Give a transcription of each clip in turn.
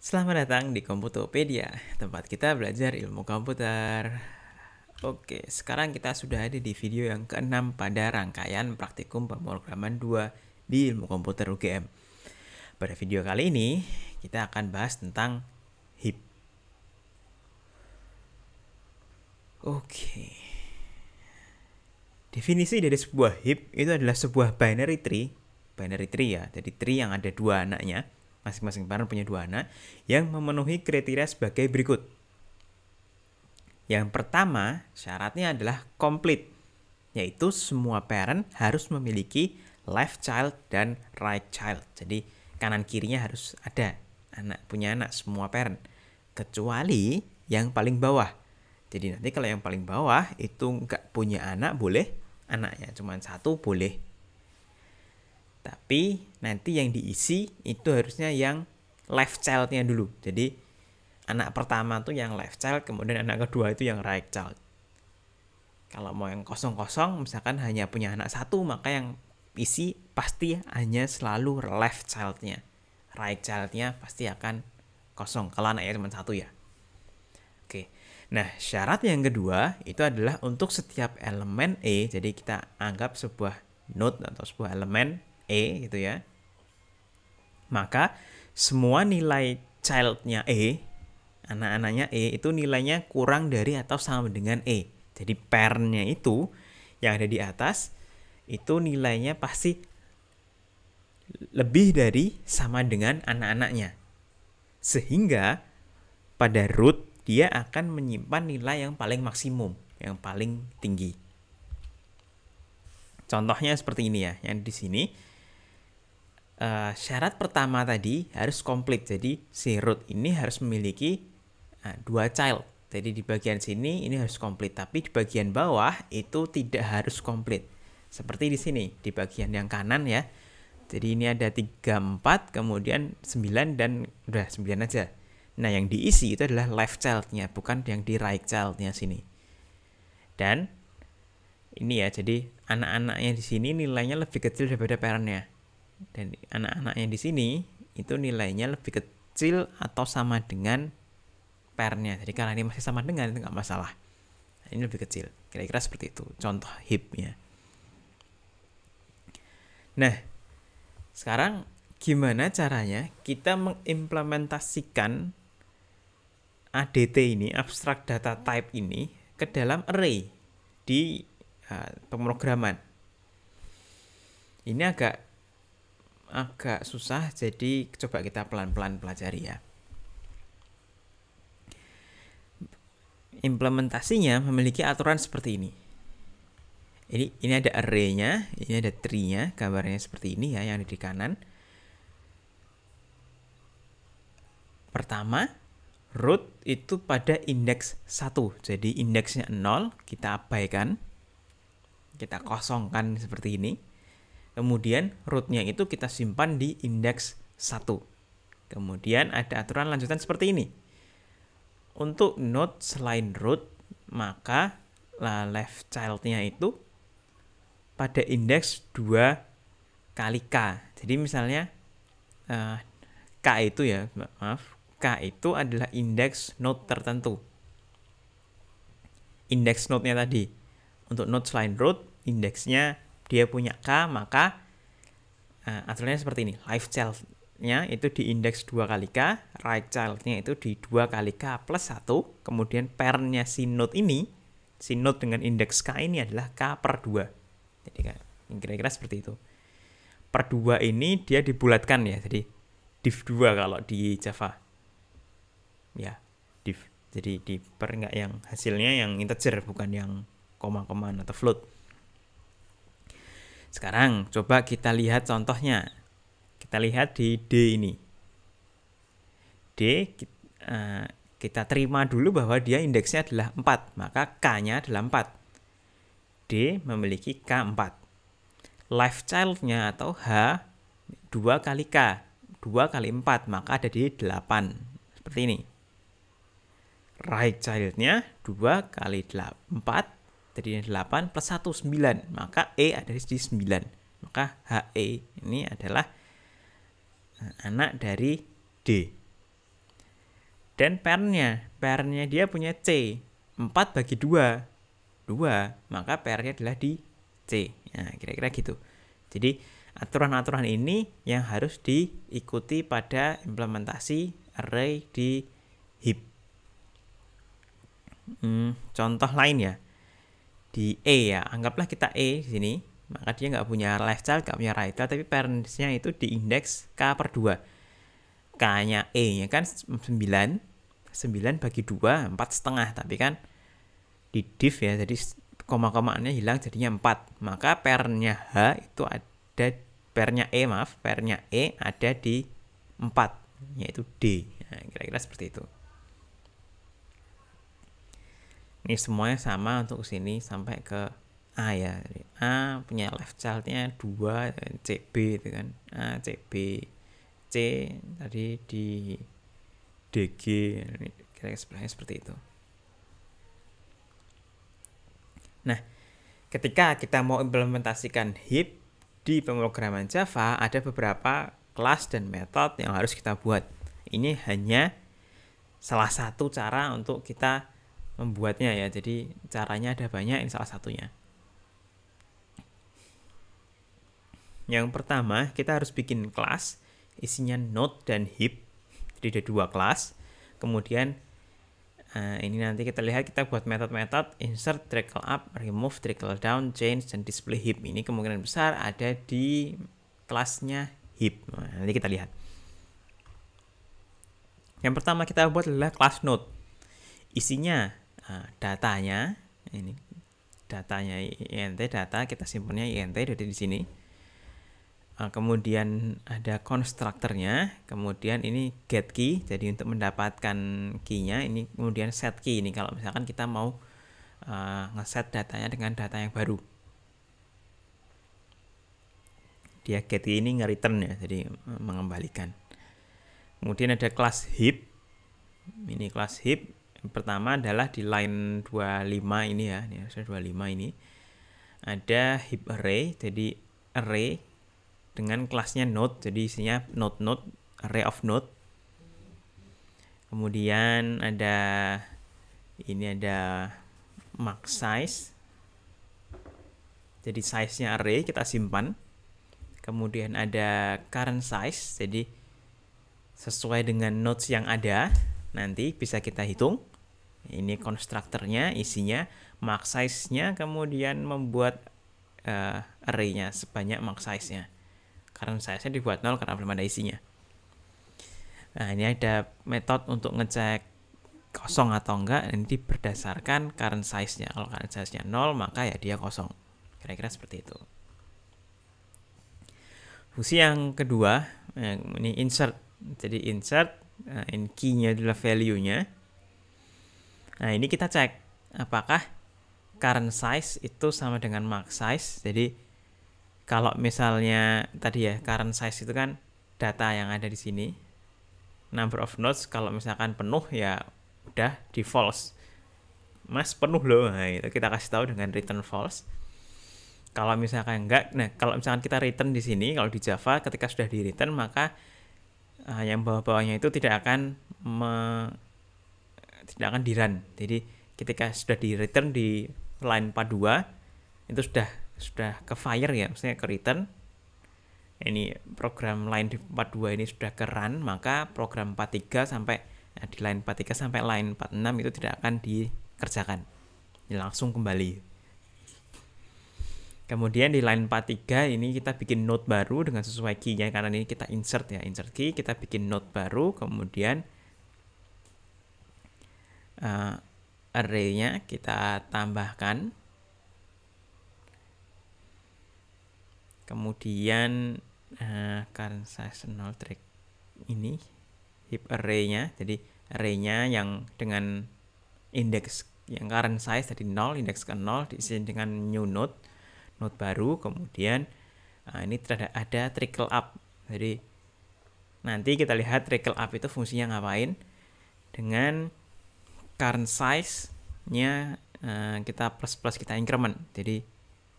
Selamat datang di Komputopedia, tempat kita belajar ilmu komputer. Oke, sekarang kita sudah ada di video yang ke-6 pada rangkaian praktikum pemrograman 2 di ilmu komputer UGM. Pada video kali ini, kita akan bahas tentang heap. Oke. Definisi dari sebuah heap itu adalah sebuah binary tree ya, jadi tree yang ada dua anaknya. Masing-masing parent punya dua anak yang memenuhi kriteria sebagai berikut. Yang pertama, syaratnya adalah complete, yaitu semua parent harus memiliki left child dan right child. Jadi kanan kirinya harus ada punya anak semua parent, kecuali yang paling bawah. Jadi nanti kalau yang paling bawah itu nggak punya anak, boleh anaknya cuma satu boleh. Tapi nanti yang diisi itu harusnya yang left child-nya dulu. Jadi anak pertama tuh yang left child, kemudian anak kedua itu yang right child. Kalau mau yang kosong-kosong, misalkan hanya punya anak satu, maka yang isi pasti hanya selalu left child-nya. Right child-nya pasti akan kosong kalau anaknya cuma satu ya. Oke. Nah, syarat yang kedua itu adalah untuk setiap elemen E, jadi kita anggap sebuah node atau sebuah elemen E gitu ya, maka semua nilai child-nya E, anak-anaknya E itu nilainya kurang dari atau sama dengan E. Jadi parent-nya itu yang ada di atas itu nilainya pasti lebih dari sama dengan anak-anaknya, sehingga pada root dia akan menyimpan nilai yang paling maksimum, yang paling tinggi. Contohnya seperti ini ya, yang di sini syarat pertama tadi harus komplit. Jadi si root ini harus memiliki dua child. Jadi di bagian sini ini harus komplit, tapi di bagian bawah itu tidak harus komplit. Seperti di sini, di bagian yang kanan ya. Jadi ini ada 3, 4, kemudian 9 dan udah 9 aja. Nah, yang diisi itu adalah left child-nya, bukan yang di right child-nya sini. Dan ini ya, jadi anak-anaknya di sini nilainya lebih kecil daripada parent-nya. Dan anak-anaknya di sini itu nilainya lebih kecil atau sama dengan parent-nya. Jadi karena ini masih sama dengan, itu nggak masalah. Ini lebih kecil. Kira-kira seperti itu contoh heap-nya. Nah, sekarang gimana caranya kita mengimplementasikan ADT ini, abstract data type ini, ke dalam array di pemrograman. Ini agak susah, jadi coba kita pelan-pelan pelajari ya. Implementasinya memiliki aturan seperti ini. Ini ada array-nya, ini ada tree-nya, gambarnya seperti ini ya yang ada di kanan. Pertama, root itu pada indeks 1. Jadi indeksnya 0, kita abaikan. Kita kosongkan seperti ini. Kemudian rootnya itu kita simpan di indeks 1. Kemudian ada aturan lanjutan seperti ini. Untuk node selain root, maka left child-nya itu pada indeks 2 kali K. Jadi misalnya K itu ya, maaf, K itu adalah indeks node tertentu. Indeks node-nya tadi. Untuk node selain root, indeksnya dia punya K, maka aturannya seperti ini. Left child-nya itu di indeks 2 kali K, right child-nya itu di 2 kali K plus 1, kemudian parent-nya si node ini, si node dengan indeks K ini adalah K per 2. Jadi kira-kira seperti itu. Per 2 ini dia dibulatkan ya, jadi div 2 kalau di Java. Ya, div. Jadi di per enggak yang hasilnya yang integer, bukan yang koma-koma atau float. Sekarang coba kita lihat contohnya. Kita lihat di D ini. D kita terima dulu bahwa dia indeksnya adalah 4, maka K-nya adalah 4. D memiliki K 4. Left child-nya atau H 2 kali K. 2 kali 4, maka ada di 8. Seperti ini. Right child-nya 2 kali 4. Jadi 8 plus 1, 9. Maka E ada di 9. Maka HE ini adalah anak dari D. Dan pairnya dia punya C, 4 bagi 2, maka pairnya adalah di C. Nah, kira-kira gitu. Jadi aturan-aturan ini yang harus diikuti pada implementasi array di heap. Contoh lain ya, di E ya, anggaplah kita E di sini, maka dia nggak punya left child, nggak punya right child, tapi parentsnya itu di indeks K/2. K-nya E-nya kan 9 bagi 2, 4,5, tapi kan di div ya, jadi koma-komaannya hilang jadinya 4. Maka pairnya H itu ada, pairnya E ada di 4, yaitu D. Nah, kira-kira seperti itu. Ini semuanya sama untuk sini sampai ke A ya. Jadi A punya left child-nya 2, CB itu kan. A, CB, C tadi di DG, kira-kira sebelahnya seperti itu. Nah, ketika kita mau implementasikan heap di pemrograman Java, ada beberapa kelas dan metode yang harus kita buat. Ini hanya salah satu cara untuk kita membuatnya ya. Jadi caranya ada banyak, ini salah satunya. Yang pertama, kita harus bikin kelas isinya node dan heap. Jadi ada 2 kelas. Kemudian ini nanti kita lihat, kita buat metode-metode insert, trickle up, remove, trickle down, change, dan display heap. Ini kemungkinan besar ada di kelasnya heap. Nah, nanti kita lihat. Yang pertama kita buat adalah kelas node. Isinya datanya, ini datanya int, data kita simpannya int dari di sini. Kemudian ada konstruktornya, kemudian ini get key, jadi untuk mendapatkan key-nya, ini kemudian set key, ini kalau misalkan kita mau ngeset datanya dengan data yang baru. Dia get key ini nge-return ya, jadi mengembalikan. Kemudian ada kelas heap, ini kelas heap. Yang pertama adalah di line 25 ini ya, ini harusnya 25 ini. Ada heap array, jadi array dengan kelasnya node, jadi isinya node, array of node. Kemudian ada max size, jadi size-nya array kita simpan. Kemudian ada current size, jadi sesuai dengan nodes yang ada nanti bisa kita hitung. Ini konstruktornya, isinya max size-nya, kemudian membuat array-nya sebanyak max size-nya. Current size-nya dibuat 0 karena belum ada isinya. Nah, ini ada metode untuk ngecek kosong atau enggak, ini berdasarkan current size-nya. Kalau current size-nya 0, maka ya dia kosong. Kira-kira seperti itu. Fungsi yang kedua, ini insert. Jadi insert, ini key-nya adalah value-nya. Nah, ini kita cek apakah current size itu sama dengan max size. Jadi kalau misalnya tadi ya, current size itu kan data yang ada di sini. Number of nodes kalau misalkan penuh ya udah di false. Mas penuh loh. Nah, itu kita kasih tahu dengan return false. Kalau misalkan enggak, nah kalau misalkan kita return di sini, kalau di Java ketika sudah di return maka yang bawah-bawahnya itu tidak akan di run. Jadi ketika sudah di return di line 42 itu sudah ke fire ya, maksudnya ke return. Ini program line di 42 ini sudah ke run, maka program 43 sampai di line 43 sampai line 46 itu tidak akan dikerjakan. Ini langsung kembali. Kemudian di line 43 ini kita bikin node baru dengan sesuai key-nya, karena ini kita insert ya, insert key, kita bikin node baru, kemudian array-nya kita tambahkan. Kemudian current size 0 track ini heap array-nya, jadi array-nya yang dengan indeks yang current size tadi 0, indeks ke 0 diisi dengan new node baru. Kemudian ini ada trickle up. Jadi nanti kita lihat trickle up itu fungsinya ngapain. Dengan current size-nya kita plus kita increment. Jadi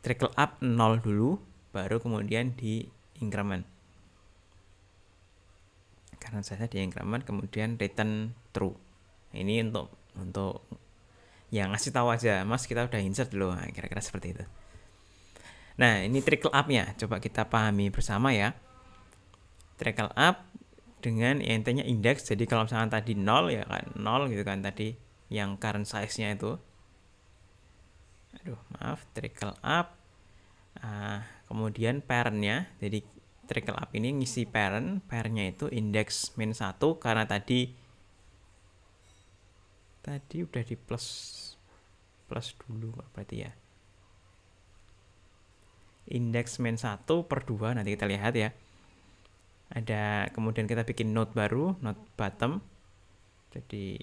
trickle up 0 dulu, baru kemudian di increment. Karena saya di increment kemudian return true. Ini untuk yang ngasih tahu aja, Mas kita udah insert dulu, nah, kira-kira seperti itu. Nah, ini trickle up-nya, coba kita pahami bersama ya. Trickle up dengan intinya indeks, jadi kalau misalkan tadi 0 ya kan 0 gitu kan tadi yang current size-nya itu. Aduh, maaf, trickle up. Kemudian parent-nya, jadi trickle up ini ngisi parent-nya itu indeks -1 karena tadi udah di plus dulu berarti ya. Indeks -1 per 2 nanti kita lihat ya. Ada, kemudian kita bikin node baru, node bottom. Jadi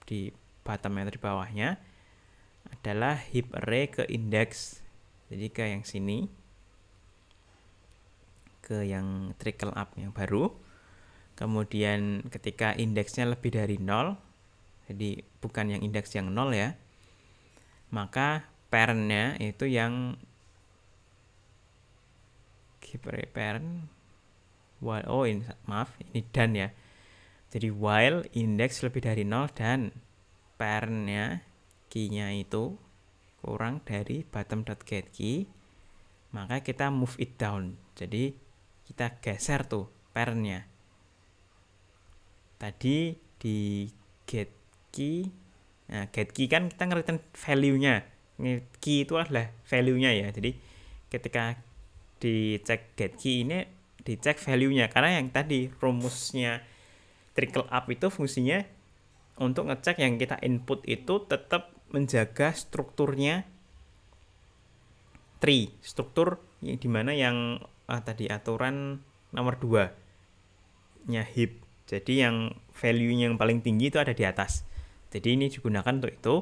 di bottom atau di bawahnya adalah heap array ke indeks. Jadi ke yang sini, ke yang trickle up yang baru. Kemudian ketika indeksnya lebih dari 0, jadi bukan yang indeks yang 0 ya, maka parent-nya itu yang heap array parent. Oh ini, maaf, ini done ya. Jadi while indeks lebih dari 0 dan parent-nya key-nya itu kurang dari bottom.getKey, maka kita move it down. Jadi kita geser tuh parent-nya. Tadi di getKey, nah getKey kan kita nge-return value-nya. Key itu adalah value-nya ya. Jadi ketika dicek getKey ini dicek value-nya, karena yang tadi rumusnya trickle up itu fungsinya untuk ngecek yang kita input itu tetap menjaga strukturnya tree, struktur yang dimana yang tadi aturan nomor 2 nya heap. Jadi yang value yang paling tinggi itu ada di atas, jadi ini digunakan untuk itu.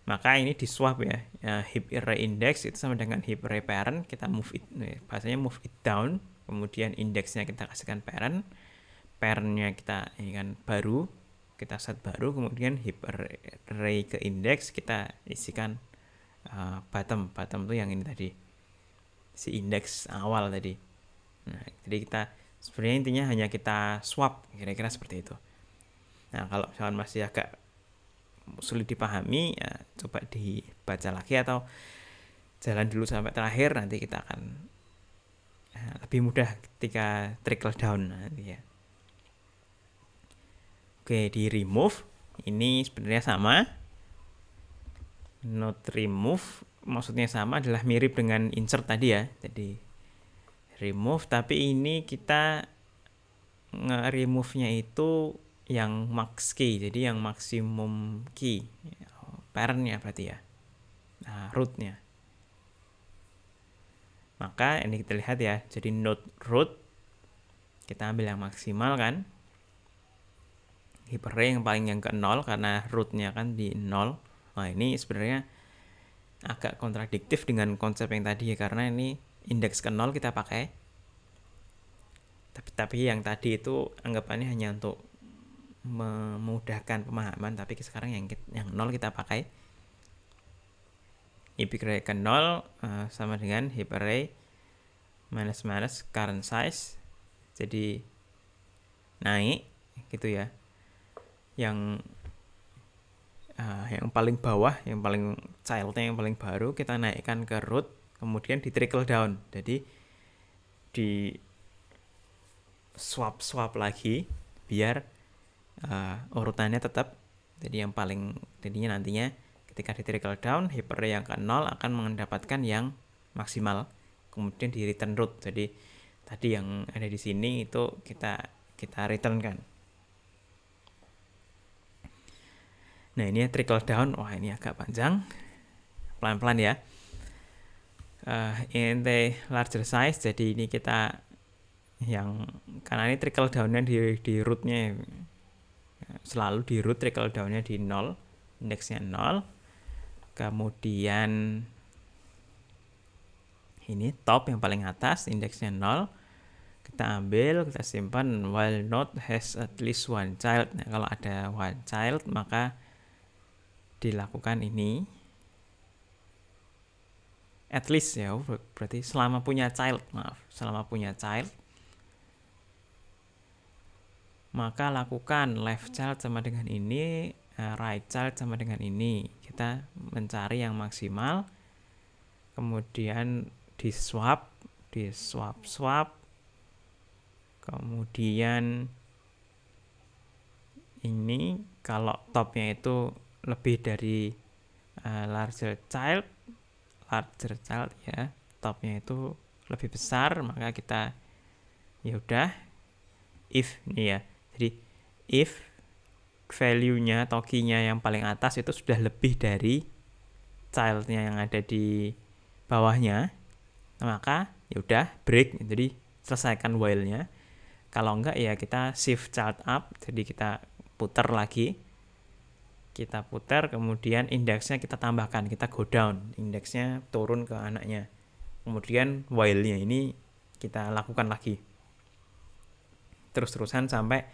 Maka ini di swap ya, heap array index itu sama dengan heap array parent, kita move it, bahasanya move it down. Kemudian indeksnya kita kasihkan parent-nya kita ini kan baru, kita set baru. Kemudian heap array ke indeks kita isikan bottom tuh yang ini tadi, si indeks awal tadi. Nah, jadi kita sebenarnya intinya hanya kita swap, kira-kira seperti itu. Nah, kalau misalkan masih agak sulit dipahami ya, coba dibaca lagi atau jalan dulu sampai terakhir, nanti kita akan lebih mudah ketika trickle down nanti ya. Oke, di remove ini sebenarnya sama. Node remove maksudnya sama, adalah mirip dengan insert tadi ya. Jadi remove, tapi ini kita nge-remove-nya itu yang max key, jadi yang maksimum key, parent-nya berarti ya, nah, root-nya. Maka ini kita lihat ya, jadi node root kita ambil yang maksimal kan, heap array yang paling yang ke 0 karena root-nya kan di 0. Nah, ini sebenarnya agak kontradiktif dengan konsep yang tadi ya, karena ini indeks ke 0 kita pakai, tapi yang tadi itu anggapannya hanya untuk memudahkan pemahaman, tapi sekarang yang 0 kita pakai. Heap array ke 0 sama dengan heap array minus current size, jadi naik gitu ya. Yang paling bawah, yang paling childnya yang paling baru kita naikkan ke root, kemudian di trickle down, jadi di swap lagi biar urutannya tetap. Jadi yang paling jadinya nantinya ketika di trickle down, heap array yang ke 0 akan mendapatkan yang maksimal, kemudian di return root. Jadi tadi yang ada di sini itu kita return kan. Nah, ini trickle down. Wah, ini agak panjang, pelan-pelan ya. In the larger size, jadi ini kita yang, karena ini trickle down-nya di root-nya selalu di root, trickle down-nya di 0, indeksnya 0. Kemudian ini top yang paling atas, indeksnya 0, kita ambil, kita simpan while node has at least one child. Nah, kalau ada one child maka dilakukan ini at least ya, berarti selama punya child, selama punya child. maka lakukan left child sama dengan ini, right child sama dengan ini. Kita mencari yang maksimal, kemudian di swap, kemudian ini kalau topnya itu lebih dari larger child ya, topnya itu lebih besar, maka kita ya udah if nih ya. Jadi if value-nya atau key-nya yang paling atas itu sudah lebih dari child-nya yang ada di bawahnya, maka ya udah break, jadi selesaikan while-nya. Kalau enggak ya kita shift child up, jadi kita putar lagi, kemudian indeksnya kita tambahkan, kita go down, indeksnya turun ke anaknya, kemudian while-nya ini kita lakukan lagi terus-terusan sampai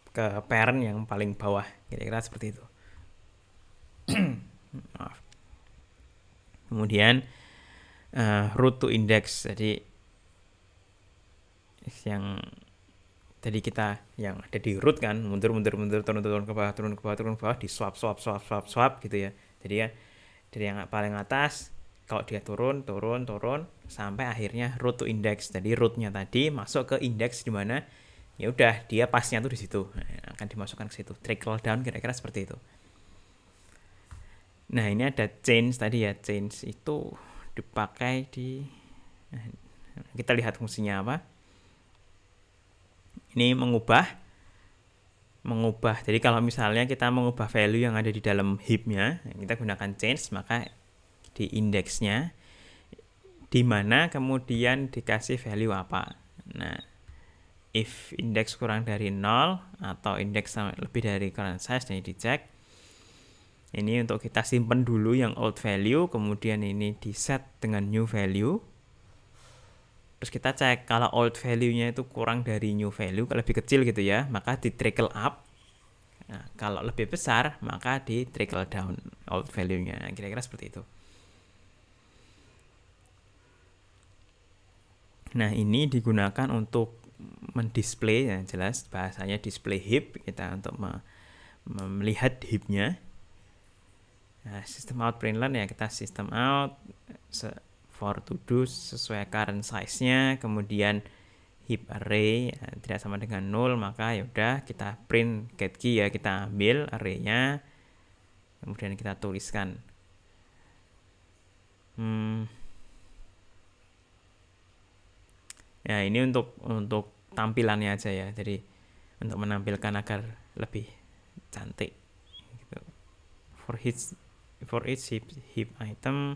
ke parent yang paling bawah, kira-kira seperti itu. Maaf. Kemudian root to index, jadi yang jadi kita yang ada di root kan mundur turun ke bawah di swap gitu ya. Jadi ya dari yang paling atas kalau dia turun sampai akhirnya root to index. Jadi rootnya tadi masuk ke index di mana ya udah dia pasnya tuh di situ, akan dimasukkan ke situ. Trickle down kira-kira seperti itu. Nah, ini ada change tadi ya. Change itu dipakai di kita lihat fungsinya apa. Ini mengubah. Jadi kalau misalnya kita mengubah value yang ada di dalam heap-nya, kita gunakan change, maka di indeksnya di mana kemudian dikasih value apa. Nah, if index kurang dari 0 atau index lebih dari current size, ini dicek. Ini untuk kita simpan dulu yang old value, kemudian ini di set dengan new value. Terus kita cek kalau old value-nya itu kurang dari new value, kalau lebih kecil gitu ya, maka di trickle up. Nah, kalau lebih besar, maka di trickle down old value-nya. Kira-kira seperti itu. Nah, ini digunakan untuk mendisplay, ya jelas bahasanya display heap, kita untuk melihat heap-nya. Nah, sistem out println ya, kita sistem out for to do sesuai current size-nya, kemudian heap array ya, tidak sama dengan 0, maka ya udah kita print get key ya, kita ambil array-nya, kemudian kita tuliskan. Ya, ini untuk tampilannya aja ya, jadi untuk menampilkan agar lebih cantik gitu. For each heap item.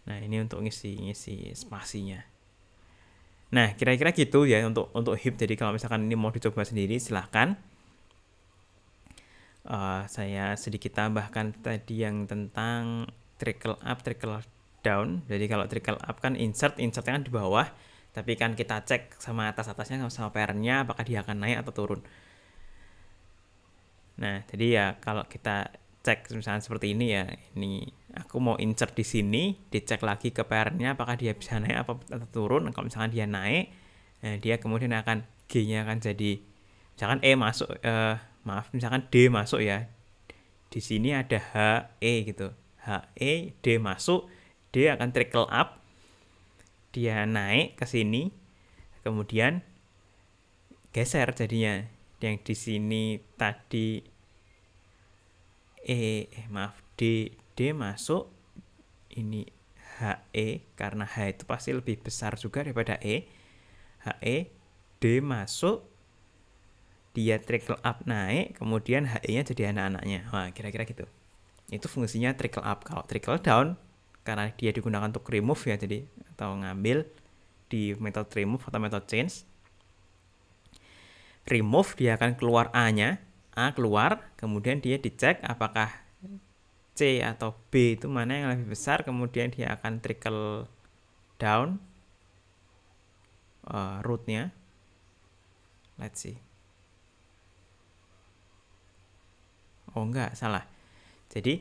Nah, ini untuk ngisi spasinya. Nah, kira-kira gitu ya untuk heap. Jadi kalau misalkan ini mau dicoba sendiri, silahkan. Saya sedikit tambahkan tadi yang tentang trickle up, trickle down. Jadi kalau trickle up kan insertnya kan di bawah, tapi kan kita cek sama atasnya sama parentnya apakah dia akan naik atau turun. Nah, jadi ya kalau kita cek misalnya seperti ini ya, ini aku mau insert di sini, dicek lagi ke parentnya apakah dia bisa naik atau turun. Kalau misalkan dia naik, dia kemudian akan G-nya akan jadi, misalkan E masuk, misalkan D masuk ya, di sini ada HE gitu, HE, D masuk, D akan trickle up, dia naik ke sini, kemudian geser jadinya, yang di sini tadi D masuk, ini HE, karena H itu pasti lebih besar juga daripada E, HE, D masuk, dia trickle up naik, kemudian HE-nya jadi anak-anaknya. Wah, kira-kira gitu. Itu fungsinya trickle up. Kalau trickle down, karena dia digunakan untuk remove ya, jadi atau ngambil di method remove atau method change. Remove dia akan keluar A-nya, A keluar, kemudian dia dicek apakah C atau B itu mana yang lebih besar, kemudian dia akan trickle down root-nya. Let's see. Oh enggak, salah. Jadi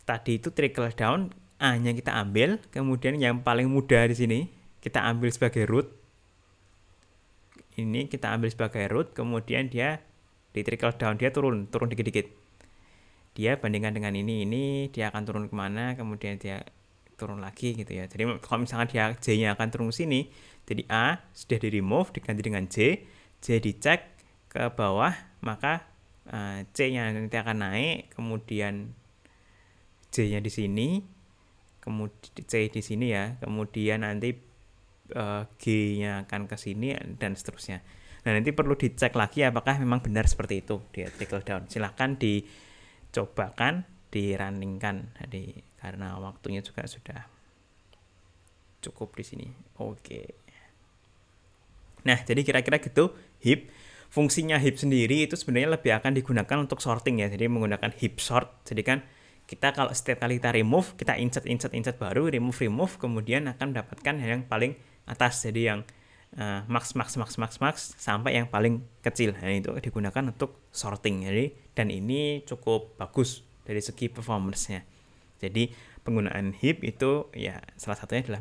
tadi itu trickle down, A-nya kita ambil, kemudian yang paling mudah di sini kita ambil sebagai root. ini kita ambil sebagai root, kemudian dia di trickle down, dia turun dikit-dikit. Dia bandingkan dengan ini dia akan turun kemana, kemudian dia turun lagi gitu ya. Jadi kalau misalnya dia J-nya akan turun ke sini, jadi A sudah di remove diganti dengan J dicek ke bawah, maka C-nya nanti akan naik, kemudian J-nya di sini, kemudian C di sini ya, kemudian nanti G-nya akan ke sini dan seterusnya. Nah, nanti perlu dicek lagi apakah memang benar seperti itu dia trickle down. Silahkan dicobakan, di-runningkan. Jadi karena waktunya juga sudah cukup di sini. Oke. Nah, jadi kira-kira gitu heap. Fungsinya heap sendiri itu sebenarnya lebih akan digunakan untuk sorting ya. Jadi menggunakan heap sort. Jadi kan kita kalau setiap kali kita remove, kita insert baru, remove, kemudian akan mendapatkan yang paling atas. Jadi yang max sampai yang paling kecil. Nah, itu digunakan untuk sorting. Jadi dan ini cukup bagus dari segi performance-nya. Jadi penggunaan heap itu ya salah satunya adalah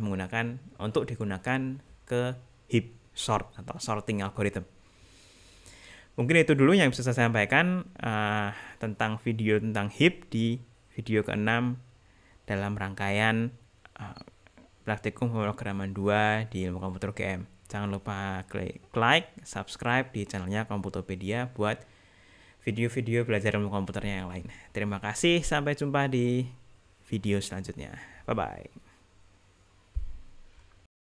untuk digunakan ke heap sort atau sorting algorithm. Mungkin itu dulu yang bisa saya sampaikan tentang video tentang heap di video ke-6 dalam rangkaian praktikum pemrograman 2 di ilmu komputer UGM. Jangan lupa klik like, subscribe di channelnya Komputopedia buat video-video belajar ilmu komputernya yang lain. Terima kasih, sampai jumpa di video selanjutnya. Bye-bye.